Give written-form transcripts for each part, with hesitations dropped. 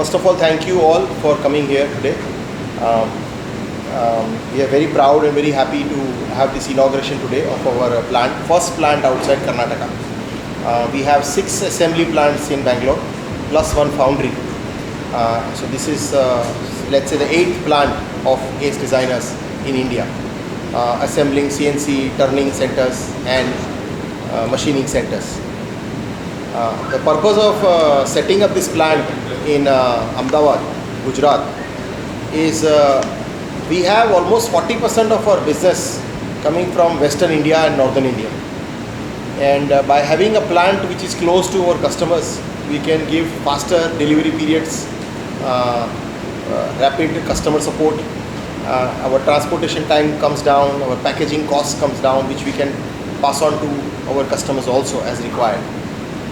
first of all, thank you all for coming here today. Um, we are very proud and very happy to have this inauguration today of our plant, first plant outside Karnataka. We have 6 assembly plants in Bangalore, plus 1 foundry. So this is, let's say, the 8th plant of ACE Designers in India, assembling CNC turning centers and machining centers. The purpose of setting up this plant in Ahmedabad, Gujarat is we have almost 40% of our business coming from Western India and Northern India. And by having a plant which is close to our customers, we can give faster delivery periods, rapid customer support. Our transportation time comes down, our packaging cost comes down, which we can pass on to our customers also as required.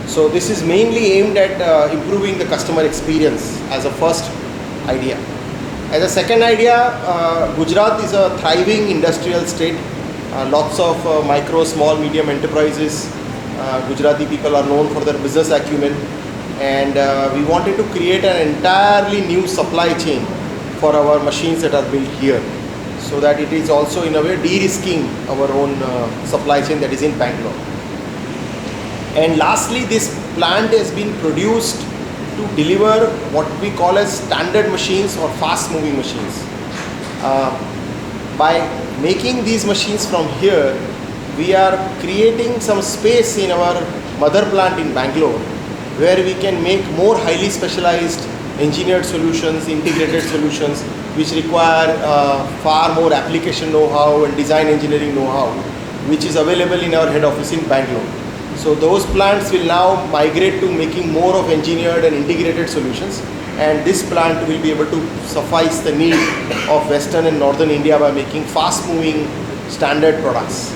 So this is mainly aimed at improving the customer experience as a first idea. As a second idea, Gujarat is a thriving industrial state. Lots of micro, small, medium enterprises. Gujarati people are known for their business acumen, and we wanted to create an entirely new supply chain for our machines that are built here, so that it is also in a way de-risking our own supply chain that is in Bangalore. And lastly, this plant has been produced to deliver what we call as standard machines or fast moving machines. By making these machines from here, we are creating some space in our mother plant in Bangalore, where we can make more highly specialized engineered solutions, integrated solutions, which require far more application know-how and design engineering know-how, which is available in our head office in Bangalore. So those plants will now migrate to making more of engineered and integrated solutions, and this plant will be able to suffice the need of Western and Northern India by making fast-moving standard products.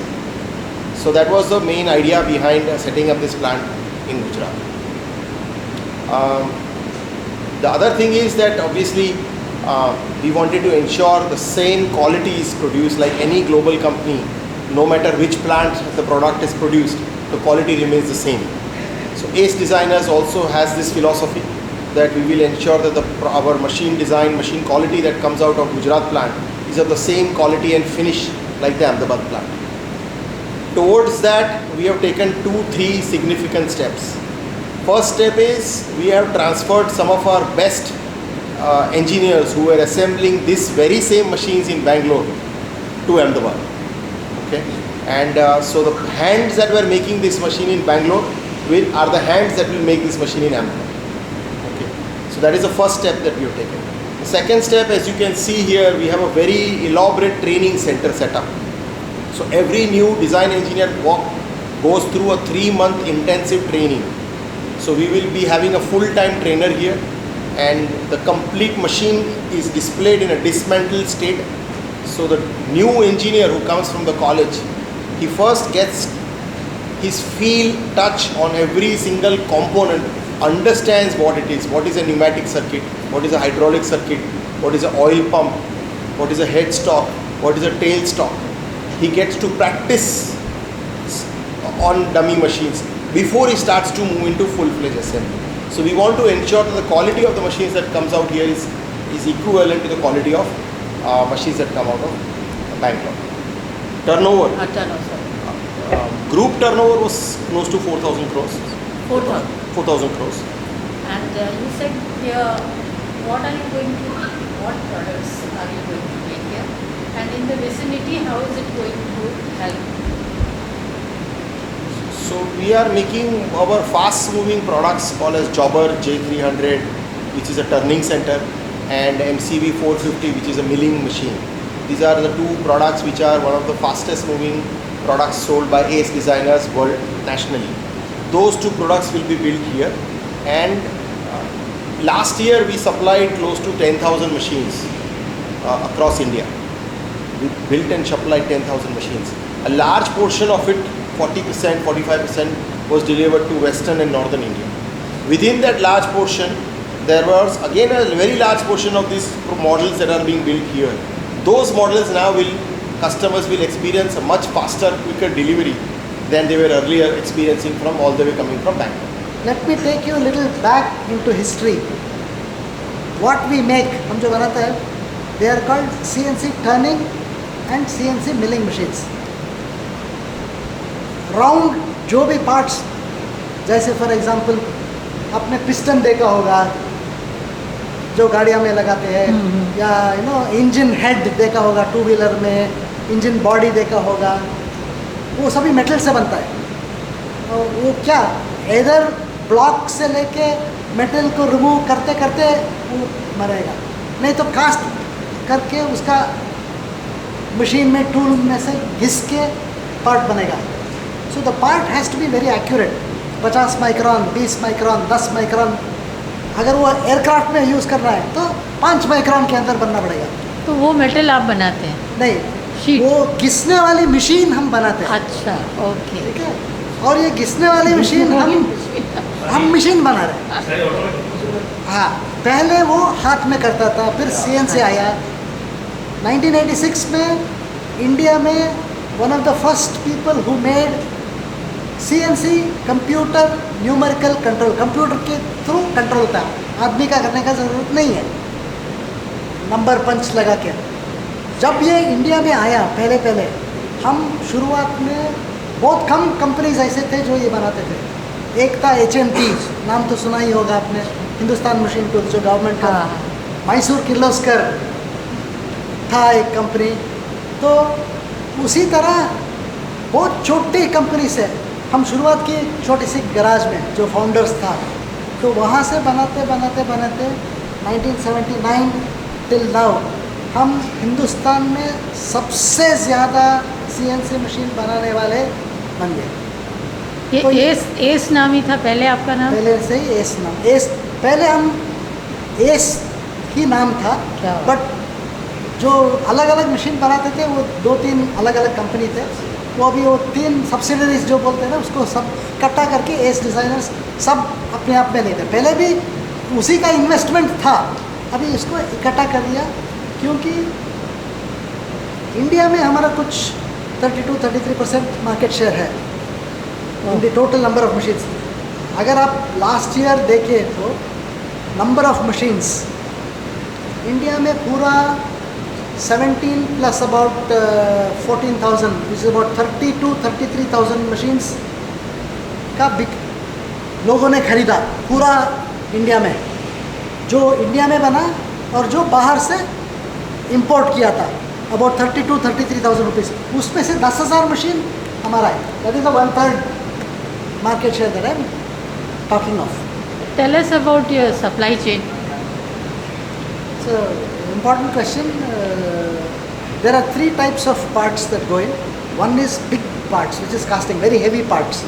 So that was the main idea behind setting up this plant in Gujarat. The other thing is that obviously we wanted to ensure the same quality is produced like any global company. No matter which plant the product is produced, the quality remains the same. So ACE Designers also has this philosophy that we will ensure that our machine design, machine quality that comes out of Gujarat plant is of the same quality and finish like the Ahmedabad plant. Towards that, we have taken 2-3 significant steps. First step is we have transferred some of our best engineers who were assembling this very same machines in Bangalore to Ahmedabad. Okay? And so the hands that were making this machine in Bangalore are the hands that will make this machine in Ahmedabad. Okay. So that is the first step that we have taken. The second step, as you can see here, we have a very elaborate training center set up. So every new design engineer goes through a 3-month intensive training. So we will be having a full-time trainer here, and the complete machine is displayed in a dismantled state. So the new engineer who comes from the college, he first gets his feel, touch on every single component, understands what it is a pneumatic circuit, what is a hydraulic circuit, what is an oil pump, what is a headstock, what is a tailstock. He gets to practice on dummy machines before he starts to move into full-fledged assembly. So we want to ensure that the quality of the machines that comes out here is equivalent to the quality of machines that come out of Bangalore. Turnover. Group turnover was close to 4,000 crores. 4,000 crores. And you said here, what are you going to make? What products are you going to make here? And in the vicinity, how is it going to help? So we are making our fast-moving products called as Jobber J300, which is a turning center, and MCV 450, which is a milling machine. These are the 2 products which are one of the fastest moving products sold by ACE Designers world nationally. Those 2 products will be built here, and last year we supplied close to 10,000 machines across India. We built and supplied 10,000 machines. A large portion of it, 40%, 45%, was delivered to Western and Northern India. Within that large portion, there was again a very large portion of these models that are being built here. Those models now customers will experience a much faster, quicker delivery than they were earlier experiencing from all the way coming from Bangalore. Let me take you a little back into history. What we make, हम जो बनाते हैं, they are called CNC turning and CNC milling machines. Round जो भी parts, जैसे for example आपने piston देखा होगा जो गाड़ियाँ में लगाते हैं, या इंजन हेड देखा होगा टू व्हीलर में, इंजन बॉडी देखा होगा, वो सभी मेटल से बनता है. और वो क्या, इधर ब्लॉक से लेके मेटल को रिमूव करते करते वो मरेगा, नहीं तो कास्ट करके उसका मशीन में टूल में से घिस के पार्ट बनेगा. So the part has to be very accurate. 50 micron, 20 micron, 10 micron. अगर वो एयरक्राफ्ट में यूज़ करना है तो 5 माइक्रोन के अंदर बनना पड़ेगा. तो वो मेटल आप बनाते हैं? नहीं, शीट. वो घिसने वाली मशीन हम बनाते हैं. अच्छा, ओके. ठीक है. और ये घिसने वाली मशीन हम मशीन बना रहे हैं. हाँ, पहले वो हाथ में करता था, फिर CNC आया. 1986 में इंडिया में one of the first people who made CNC computer numerical control. Computer के थ्रू कंट्रोल होता है, आदमी का करने का ज़रूरत नहीं है, नंबर पंच लगा के. जब ये इंडिया में आया पहले हम शुरुआत में बहुत कम कंपनीज ऐसे थे जो ये बनाते थे. एक था HMT, नाम तो सुना ही होगा आपने, हिंदुस्तान मशीन टूल्स, जो गवर्नमेंट का. मैसूर किर्लोस्कर था एक कंपनी. तो उसी तरह बहुत छोटी कंपनी से हम शुरुआत की, छोटी सी गराज में जो फाउंडर्स था. तो वहाँ से बनाते 1979 टिल नाउ हम हिंदुस्तान में सबसे ज़्यादा CNC मशीन बनाने वाले बन गए. ये तो एस नाम ही था पहले आपका नाम? पहले से ही एस नाम. पहले हम एस ही नाम था. क्या? बट जो अलग अलग मशीन बनाते थे वो 2-3 अलग अलग कंपनी थे. वो अभी वो 3 सब्सिडरीज जो बोलते हैं ना, उसको सब इकट्ठा करके एस डिज़ाइनर्स सब अपने आप में नहीं थे. पहले भी उसी का इन्वेस्टमेंट था, अभी इसको इकट्ठा कर दिया क्योंकि इंडिया में हमारा कुछ 32-33% मार्केट शेयर है in the total number of machines. अगर आप लास्ट ईयर देखें तो नंबर ऑफ मशीन्स इंडिया में पूरा 17 plus about 14,000, which is about 32-33,000 machines का लोगों ने खरीदा पूरा इंडिया में, जो इंडिया में बना और जो बाहर से इंपोर्ट किया था, अबाउट 32-33,000 रुपीज़. उसमें से 10,000 मशीन हमारा है. That is the 1/3 market share that I am talking of. Tell us about your supply chain. It's an important question. There are 3 types of parts that go in. One is big parts, which is casting, very heavy parts.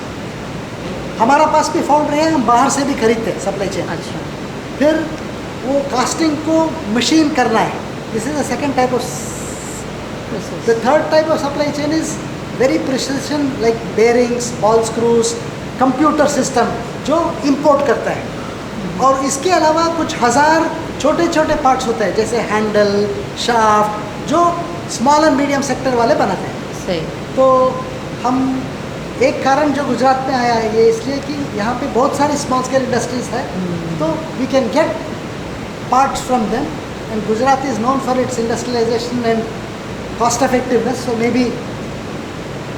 हमारा पास भी foundry है, हम बाहर से भी खरीदते हैं supply chain. अच्छा. फिर वो कास्टिंग को मशीन करना है. This is the second type of. The third type of supply chain is very precision, like bearings, ball screws, computer system जो इंपोर्ट करता है. और इसके अलावा कुछ हज़ार छोटे छोटे पार्ट्स होते हैं, जैसे हैंडल, शाफ्ट, जो स्मॉल एंड मीडियम सेक्टर वाले बनाते हैं. सही. तो हम एक कारण जो गुजरात में आया है ये इसलिए कि यहाँ पे बहुत सारी स्मॉल स्केल इंडस्ट्रीज है, तो we can get parts from them. And Gujarat is known for its industrialization and cost effectiveness. So maybe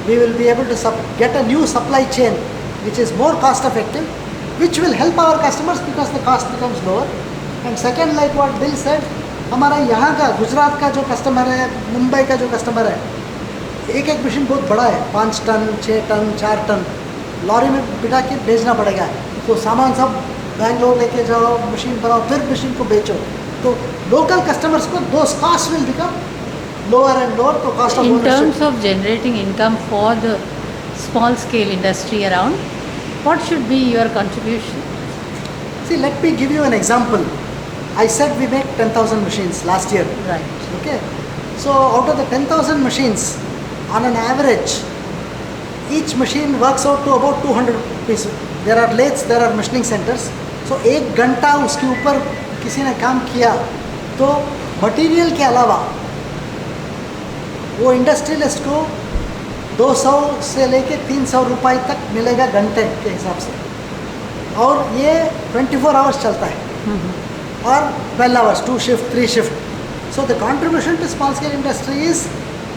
we will be able to get a new supply chain which is more cost effective, which will help our customers because the cost becomes lower. And second, like what Bill said, हमारा यहाँ का गुजरात का जो customer है, मुंबई का जो customer है, एक एक मशीन बहुत बड़ा है, 5 टन, 6 टन, 4 टन लॉरी में बिठा के भेजना पड़ेगा. तो सामान सब बैंगलोर लेके जाओ, मशीन बनाओ, फिर मशीन को बेचो. तो लोकल कस्टमर्स को those costs will become lower and lower. तो cost of In ownership. terms of generating income for the small scale industry around, what should be your contribution? See, let me give you an example. I said we make 10,000 machines last year. Right. Okay. So out of the 10,000 machines, on an average, each machine works out to about 200 rupees. There are lathes, there are machining centers. So 1 घंटा उसके ऊपर किसी ने काम किया तो material के अलावा वो इंडस्ट्रियलिस्ट को 200 से लेके 300 रुपये तक मिलेगा घंटे के हिसाब से. और ये 24 आवर्स चलता है. or 12 hours, 2 shift, 3 shift. So the contribution to small scale industry is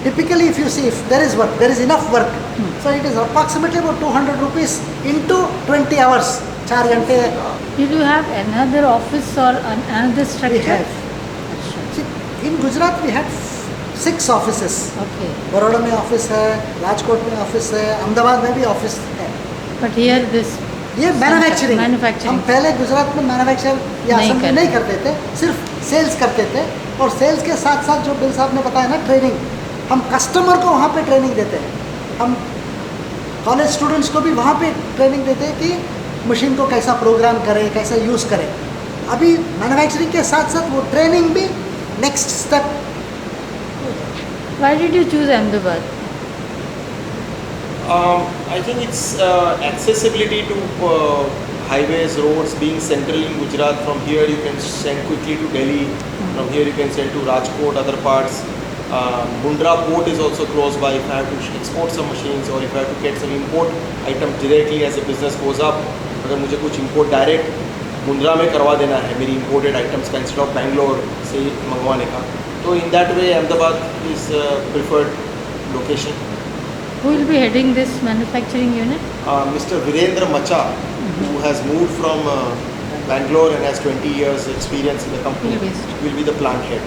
typically, if you see, if there is work, there is enough work. So it is approximately about 200 rupees into 20 hours. 4 घंटे Did you have another office or another structure? we have. See, in Gujarat we had 6 offices. Okay. Baroda में office है, राजकोट में office है, अहमदाबाद में भी office है. But here this ये manufacturing. Manufacturing. हम पहले गुजरात में मैन्युफैक्चर या नहीं असेंबली करते. नहीं करते थे, सिर्फ सेल्स करते थे. और सेल्स के साथ साथ जो बिल साहब ने बताया ना, ट्रेनिंग, हम कस्टमर को वहाँ पे ट्रेनिंग देते हैं. हम कॉलेज स्टूडेंट्स को भी वहाँ पे ट्रेनिंग देते हैं कि मशीन को कैसा प्रोग्राम करें, कैसा यूज़ करें. अभी मैन्युफैक्चरिंग के साथ साथ वो ट्रेनिंग भी next step. Why did you choose Ahmedabad? I think it's accessibility to highways, roads, being central in Gujarat. From here you can send quickly to Delhi. From here you can send to Rajkot, other parts. Mundra port is also close by. If I have to export some machines or if I have to get some import items directly as the business goes up, अगर मुझे कुछ import direct Mundra में करवा देना है मेरी imported items का instead of Bangalore से मंगवाने का, तो in that way Ahmedabad is preferred location. Who will be heading this manufacturing unit? Mr. Virendra Macha, who has moved from Bangalore and has 20 years experience in the company, Field-based. will be the plant head.